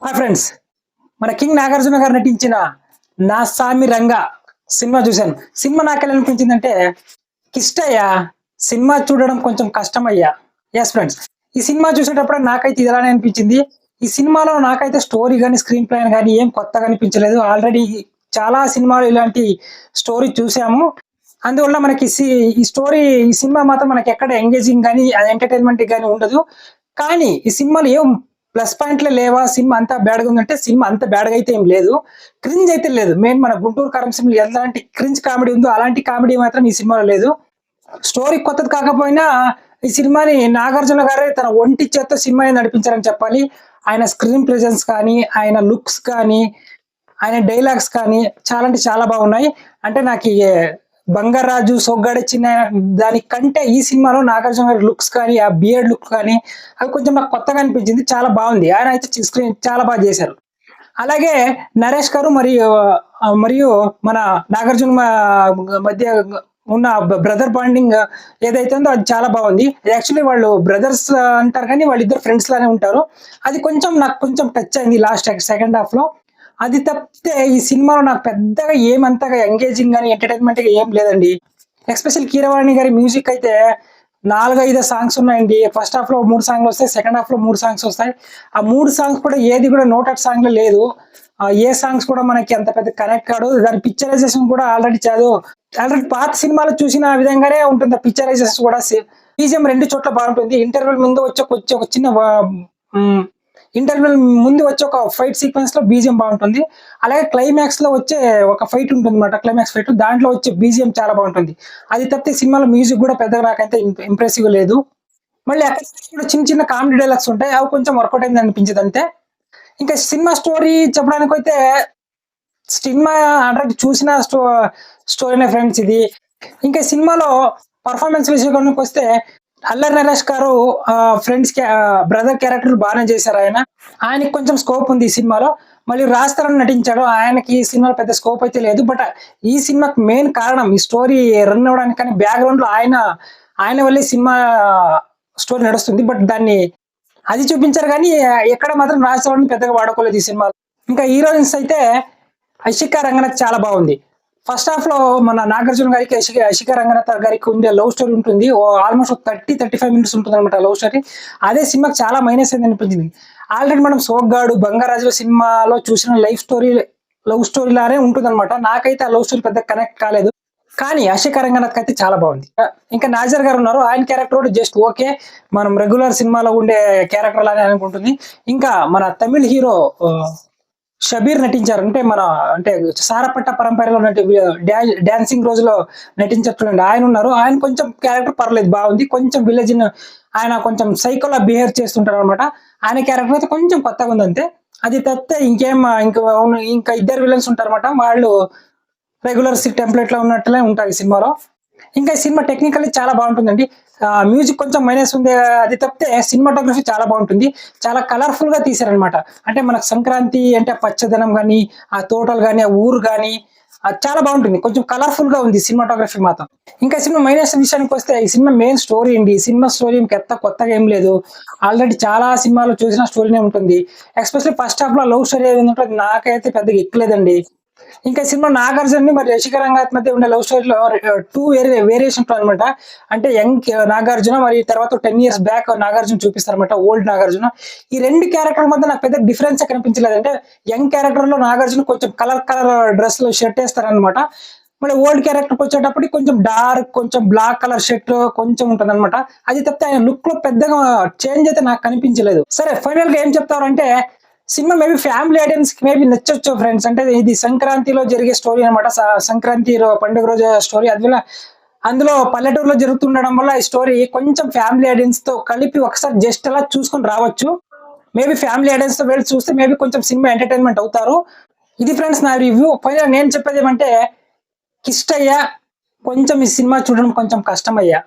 Hi friends, మన king Nagarjuna గారు నటించిన నా సామి రంగ సినిమా చూశాను. సినిమా నాకు ఎలా అనిపించిందంటే, కిష్టయ్య సినిమా చూడడం కొంచెం కష్టమయ్యా. ఎస్ ఫ్రెండ్స్, ఈ సినిమా చూసేటప్పుడు నాకైతే ఇది ఎలానే అనిపించింది. ఈ సినిమాలో నాకైతే స్టోరీ కానీ స్క్రీన్ ప్లాన్ కానీ ఏం కొత్తగా అనిపించలేదు. ఆల్రెడీ చాలా సినిమాలు ఇలాంటి స్టోరీ చూసాము. అందువల్ల మనకి ఈ స్టోరీ ఈ సినిమా మాత్రం మనకి ఎక్కడ ఎంగేజింగ్ కానీ ఎంటర్టైన్మెంట్ కానీ ఉండదు. కానీ ఈ సినిమాలో ఏం ప్లస్ పాయింట్లే లేవా, సినిమా అంతా బ్యాడ్గా ఉందంటే సినిమా అంత బ్యాడ్గా అయితే ఏం లేదు. క్రింజ్ అయితే లేదు. మెయిన్ మన గుంటూరు కారం సినిమా ఎలాంటి క్రింజ్ కామెడీ ఉందో అలాంటి కామెడీ మాత్రం ఈ సినిమాలో లేదు. స్టోరీ కొత్తది కాకపోయినా ఈ సినిమాని నాగార్జున గారే తన ఒంటి చేత్తో సినిమాని నడిపించారని చెప్పాలి. ఆయన స్క్రీన్ ప్రెజెన్స్ కానీ, ఆయన లుక్స్ కానీ, ఆయన డైలాగ్స్ కానీ చాలా అంటే చాలా బాగున్నాయి. అంటే నాకు ఈ బంగారాజు, సొగ్గాడే చిన్న దానికంటే ఈ సినిమాలో నాగార్జున గారి లుక్స్ కానీ, ఆ బియర్డ్ లుక్ కానీ అది కొంచెం నాకు కొత్తగా అనిపించింది. చాలా బాగుంది. ఆయన అయితే స్క్రీన్ చాలా బాగా చేశారు. అలాగే నరేష్ గారు మరియు మన నాగార్జున మధ్య ఉన్న బ్రదర్ బాండింగ్ ఏదైతే ఉందో అది చాలా బాగుంది. యాక్చువల్లీ వాళ్ళు బ్రదర్స్ అంటారు కానీ వాళ్ళిద్దరు ఫ్రెండ్స్ లానే ఉంటారు. అది కొంచెం నాకు కొంచెం టచ్ అయింది లాస్ట్ సెకండ్ హాఫ్ లో. అది తప్పితే ఈ సినిమాలో నాకు పెద్దగా ఏమంతగా ఎంగేజింగ్ గానీ ఎంటర్టైన్మెంట్ గా ఏం లేదండి. ఎస్పెషల్ కీరవాణి గారి మ్యూజిక్ అయితే 4-5 సాంగ్స్ ఉన్నాయండి. ఫస్ట్ హాఫ్ లో 3 సాంగ్లు వస్తాయి, సెకండ్ హాఫ్ లో 3 సాంగ్స్ వస్తాయి. ఆ 3 సాంగ్స్ కూడా ఏది కూడా నోటెడ్ సాంగ్ లో లేదు. ఏ సాంగ్స్ కూడా మనకి అంత పెద్ద కనెక్ట్ కాదు. దాని పిక్చరైజేషన్ కూడా ఆల్రెడీ పాత సినిమాలో చూసిన విధంగానే ఉంటుంది. ఆ పిక్చరైజేషన్ కూడా బీజిఎం 2 చోట్ల బాగుంటుంది. ఇంటర్వెల్ ముందు వచ్చే ఒక చిన్న ఇంటర్వెల్ ముందు వచ్చే ఒక ఫైట్ సీక్వెన్స్ లో బీజిఎం బాగుంటుంది. అలాగే క్లైమాక్స్ లో వచ్చే ఒక ఫైట్ ఉంటుంది అనమాట. క్లైమాక్స్ ఫైట్ దాంట్లో వచ్చే బీజిఎం చాలా బాగుంటుంది. అది తప్పితే సినిమాలో మ్యూజిక్ కూడా పెద్దగా నాకైతే ఇంప్రెసివ్ లేదు. మళ్ళీ అక్కడ కూడా చిన్న చిన్న కామెడీ డైలాగ్స్ ఉంటాయి. అవి కొంచెం వర్కౌట్ అయింది అనిపించదు అంతే. ఇంకా సినిమా స్టోరీ చెప్పడానికి అయితే సినిమా ఆల్రెడీ చూసిన స్టోరీనే ఫ్రెండ్స్ ఇది. ఇంకా సినిమాలో పర్ఫార్మెన్స్ విషయానికి వస్తే అల్లరి నరేష్ గారు ఫ్రెండ్స్ బ్రదర్ క్యారెక్టర్ బాగానే చేశారు. ఆయనకి కొంచెం స్కోప్ ఉంది ఈ సినిమాలో. మళ్ళీ రాజ్ తరుణ్ నటించాడు. ఆయనకి ఈ సినిమాలో పెద్ద స్కోప్ అయితే లేదు. బట్ ఈ సినిమాకి మెయిన్ కారణం ఈ స్టోరీ రన్ అవ్వడానికి కానీ బ్యాక్గ్రౌండ్ లో ఆయన వల్లే సినిమా స్టోరీ నడుస్తుంది. బట్ దాన్ని అది చూపించారు కానీ ఎక్కడ మాత్రం రాజ్ తరుణ్ పెద్దగా వాడుకోలేదు ఈ సినిమాలో. ఇంకా హీరోయిన్స్ అయితే అషికా రంగనాథ్ చాలా బాగుంది. ఫస్ట్ హాఫ్ లో మన నాగార్జున గారికి అషికా రంగనాథ్ గారికి ఉండే లవ్ స్టోరీ ఉంటుంది. ఆల్మోస్ట్ 30-35 మినిట్స్ ఉంటుంది అనమాట లవ్ స్టోరీ. అదే సినిమాకి చాలా మైనస్ అయింది అనిపించింది. ఆల్రెడీ మనం సోగ్గాడు, బంగారాజు సినిమాలో చూసిన లవ్ స్టోరీ లానే ఉంటుంది అనమాట. నాకైతే ఆ లవ్ స్టోరీ పెద్ద కనెక్ట్ కాలేదు. కానీ అషికా రంగనాథ్ అయితే చాలా బాగుంది. ఇంకా నాజర్ గారు ఉన్నారు. ఆయన క్యారెక్టర్ కూడా జస్ట్ ఓకే, మనం రెగ్యులర్ సినిమాలో ఉండే క్యారెక్టర్ లానే అనుకుంటుంది. ఇంకా మన తమిళ హీరో షబీర్ నటించారు. అంటే సారపట్ట పరంపరలో డాన్సింగ్ రోజులో నటించట్లేదు ఆయన ఉన్నారు. ఆయన కొంచెం క్యారెక్టర్ పర్లేదు, బాగుంది. కొంచెం విలేజ్ ఆయన కొంచెం సైకోలా బిహేవ్ చేస్తుంటారు అనమాట. ఆయన క్యారెక్టర్ అయితే కొంచెం కొత్తగా ఉంది అంతే. అది తప్పితే ఇంకా ఇద్దరు విలన్స్ ఉంటారు అనమాట. వాళ్ళు రెగ్యులర్ టెంప్లెట్ లో ఉన్నట్లే ఉంటారు ఈ సినిమాలో. ఇంకా ఈ సినిమా టెక్నికల్లీ చాలా బాగుంటుందండి. మ్యూజిక్ కొంచెం మైనస్ ఉంది. అది తప్పితే సినిమాటోగ్రఫీ చాలా బాగుంటుంది. చాలా కలర్ఫుల్ గా తీశారనమాట. అంటే మనకు సంక్రాంతి అంటే పచ్చదనం కానీ, ఆ తోటలు కానీ, ఆ ఊరు కానీ చాలా బాగుంటుంది. కొంచెం కలర్ఫుల్ గా ఉంది సినిమాటోగ్రఫీ మాత్రం. ఇంకా సినిమా మైనస్ విషయానికి వస్తే ఈ సినిమా మెయిన్ స్టోరీ అండి. ఈ సినిమా స్టోరీ కొత్తగా ఏం లేదు. ఆల్రెడీ చాలా సినిమాలు చూసిన స్టోరీనే ఉంటుంది. ఎస్పెషల్లీ ఫస్ట్ హాఫ్ లో లవ్ స్టోరీ ఏది ఉంటుందో నాకైతే పెద్దగా ఎక్కలేదండి. ఇంకా సినిమా నాగార్జున మరి అషికా రంగనాథ్ మధ్య ఉండే లవ్ స్టోరీలో 2 వేరియేషన్ అనమాట. అంటే యంగ్ నాగార్జున మరి తర్వాత 10 years బ్యాక్ నాగార్జున చూపిస్తారనమాట, ఓల్డ్ నాగార్జున. ఈ 2 క్యారెక్టర్ మధ్య నాకు పెద్ద డిఫరెన్స్ కనిపించలేదు. అంటే యంగ్ క్యారెక్టర్ లో నాగార్జున కొంచెం కలర్ డ్రెస్ లో షర్ట్ వేస్తారనమాట. మళ్ళీ ఓల్డ్ క్యారెక్టర్ వచ్చేటప్పటికి కొంచెం డార్క్, కొంచెం బ్లాక్ కలర్ షర్ట్ కొంచెం ఉంటుంది అనమాట. అది తప్పితే ఆయన లుక్ లో పెద్దగా చేంజ్ అయితే నాకు కనిపించలేదు. సరే, ఫైనల్ గా ఏం చెప్తారంటే సినిమా మేబీ ఫ్యామిలీ ఆడియన్స్ కి మేబీ నచ్చొచ్చు ఫ్రెండ్స్. అంటే ఇది సంక్రాంతిలో జరిగే స్టోరీ అనమాట. సంక్రాంతి పండుగ రోజు స్టోరీ. అందులో పల్లెటూరులో జరుగుతుండడం వల్ల ఈ స్టోరీ కొంచెం ఫ్యామిలీ ఆడియన్స్ తో కలిపి ఒకసారి జస్ట్ అలా చూసుకొని రావచ్చు. మేబీ ఫ్యామిలీ ఆడియన్స్ తో వెళ్ళి చూస్తే మేబీ కొంచెం సినిమా ఎంటర్టైన్మెంట్ అవుతారు. ఇది ఫ్రెండ్స్ నా రివ్యూ. పైన నేను చెప్పేది ఏమంటే కిష్టయ్య కొంచెం ఈ సినిమా చూడడం కొంచెం కష్టమయ్యా.